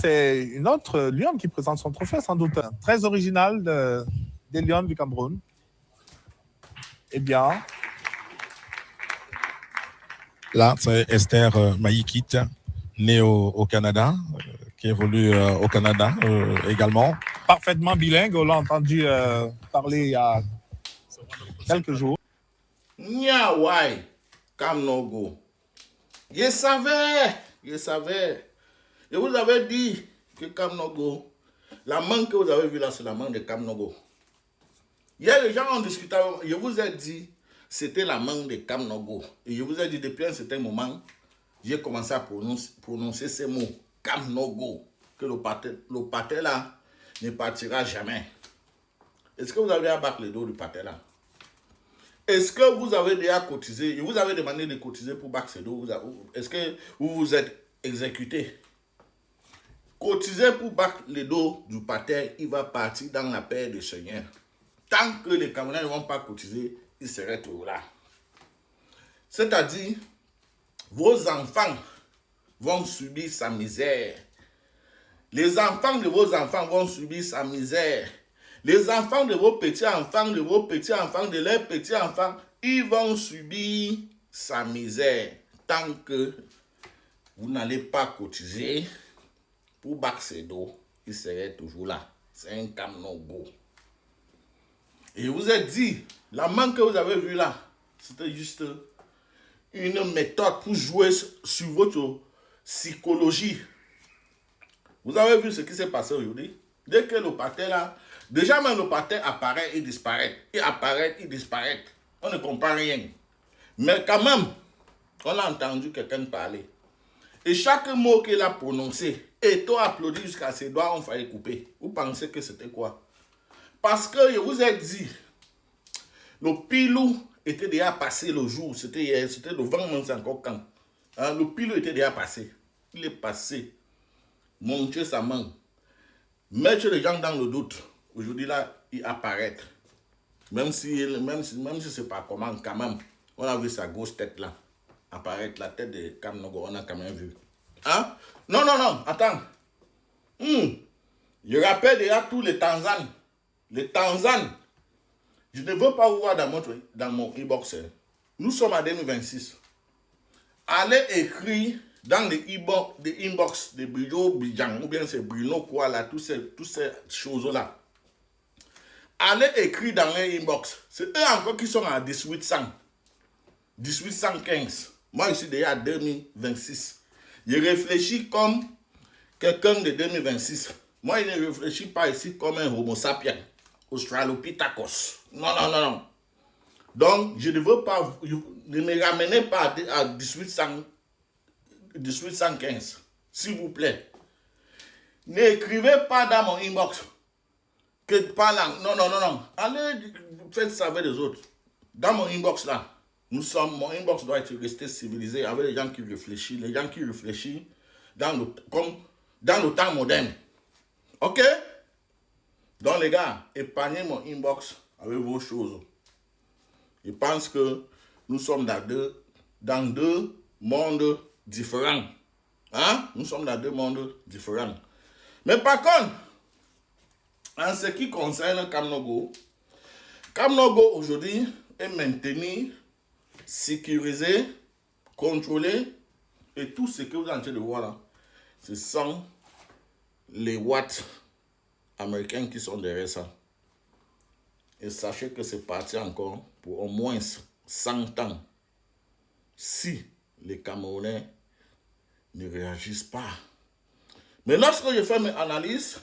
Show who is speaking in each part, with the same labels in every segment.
Speaker 1: C'est une autre lionne qui présente son trophée, sans doute très original des lions du Cameroun. Eh bien,
Speaker 2: là, c'est Esther Maïkit, née au Canada, qui évolue au Canada également.
Speaker 1: Parfaitement bilingue, on l'a entendu parler il y a quelques jours.
Speaker 3: Nya why Cam no go. Je savais. Je vous avais dit que Cam no go. La main que vous avez vue là, c'est la main de Cam no go. Hier, les gens ont discuté. Je vous ai dit, c'était la main de Cam no go. Et je vous ai dit, depuis un certain moment, j'ai commencé à prononcer ces mots. Cam no go. Que le pâté là ne partira jamais. Est-ce que vous avez abattu le dos du pâté là? Est-ce que vous avez déjà cotisé? Je vous avez demandé de cotiser pour Baxedo. Est-ce que vous vous êtes exécuté? Cotiser pour le dos du pater, il va partir dans la paix du Seigneur. Tant que les Camerounais ne vont pas cotiser, ils seraient toujours là. C'est-à-dire, vos enfants vont subir sa misère. Les enfants de vos enfants vont subir sa misère. Les enfants de vos petits-enfants, de leurs petits-enfants, ils vont subir sa misère tant que vous n'allez pas cotiser pour Baxedo, il serait toujours là. C'est un Cam no go. Et je vous ai dit, la main que vous avez vue là, c'était juste une méthode pour jouer sur votre psychologie. Vous avez vu ce qui s'est passé aujourd'hui? Dès que le pater là, déjà même le pater apparaît et disparaît. Il apparaît, il disparaît. On ne comprend rien. Mais quand même, on a entendu quelqu'un parler. Et chaque mot qu'il a prononcé, et toi applaudi jusqu'à ses doigts ont failli couper. Vous pensez que c'était quoi? Parce que je vous ai dit, le pilou était déjà passé le jour, c'était hier, c'était le 20 mai, c'est encore quand. Le pilou était déjà passé. Il est passé. Monter sa main. Mettre les gens dans le doute. Aujourd'hui là, il apparaît. Même si c'est pas comment, quand même, on a vu sa grosse tête là. Apparaître la tête de Cam no go, on a quand même vu. Hein? Non, attends. Je rappelle déjà tous les Tanzans. Les Tanzans. Je ne veux pas vous voir dans mon inbox. Nous sommes en 2026. Allez écrire dans les inbox de Bruno Bidjan, ou bien c'est Bruno quoi là, toutes ces choses-là. Allez écrire dans les inbox. C'est eux encore qui sont à 1800. 1815. Moi, je suis déjà à 2026. Je réfléchis comme quelqu'un de 2026. Moi, je ne réfléchis pas ici comme un homo sapiens. Australopithecus. Non. Donc, je ne veux pas, ne me ramenez pas à 1815. S'il vous plaît. N'écrivez pas dans mon inbox que pas là. Non. Allez, faites savoir des autres. Dans mon inbox là. Mon inbox doit être resté civilisé avec les gens qui réfléchissent, comme dans le temps moderne. Ok? Donc les gars, épargnez mon inbox avec vos choses. Je pense que nous sommes dans deux mondes différents. Hein? Nous sommes dans deux mondes différents. Mais par contre, en ce qui concerne Cam no go aujourd'hui est maintenu, sécurisé, contrôlé, et tout ce que vous êtes en train de voir là, ce sont les watts américains qui sont derrière ça. Et sachez que c'est parti encore pour au moins 100 ans si les Camerounais ne réagissent pas. Mais lorsque je fais mes analyses,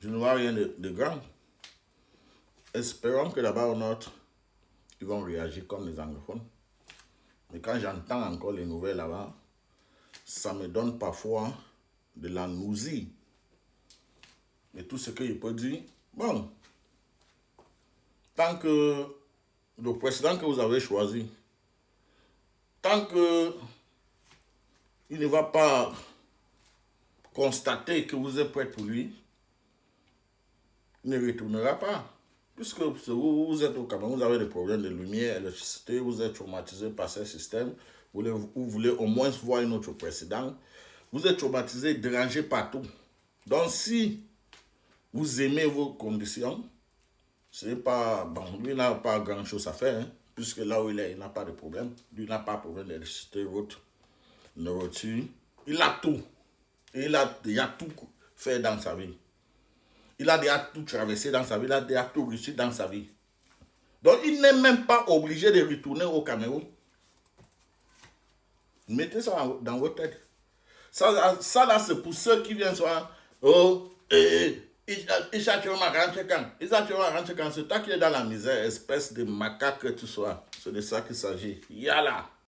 Speaker 3: je ne vois rien de grand. Espérons que là-bas au nord, ils vont réagir comme les anglophones. Mais quand j'entends encore les nouvelles là-bas, ça me donne parfois de la nausée. Mais tout ce que je peux dire, bon, tant que le président que vous avez choisi, tant que il ne va pas constater que vous êtes prêt pour lui, il ne retournera pas. Puisque vous êtes au Cameroun, vous avez des problèmes de lumière, d'électricité, vous êtes traumatisé par ce système, vous voulez au moins voir notre président, Vous êtes traumatisé, dérangé partout. Donc, si vous aimez vos conditions, c'est pas... Bon, lui n'a pas grand-chose à faire, hein, puisque là où il est, il n'a pas de problème. Lui n'a pas de problème d'électricité, route, nourriture. Il a tout. Et il a déjà tout fait dans sa vie. Il a déjà tout traversé dans sa vie. Il a déjà tout réussi dans sa vie. Donc, il n'est même pas obligé de retourner au Cameroun. Mettez ça dans votre tête. Ça là, c'est pour ceux qui viennent soir. Oh, Isha Chiroma Ranchekan. Isha Chiroma Ranchekan, c'est toi qui es dans la misère, espèce de macaque que tu sois. C'est de ça qu'il s'agit. Yala.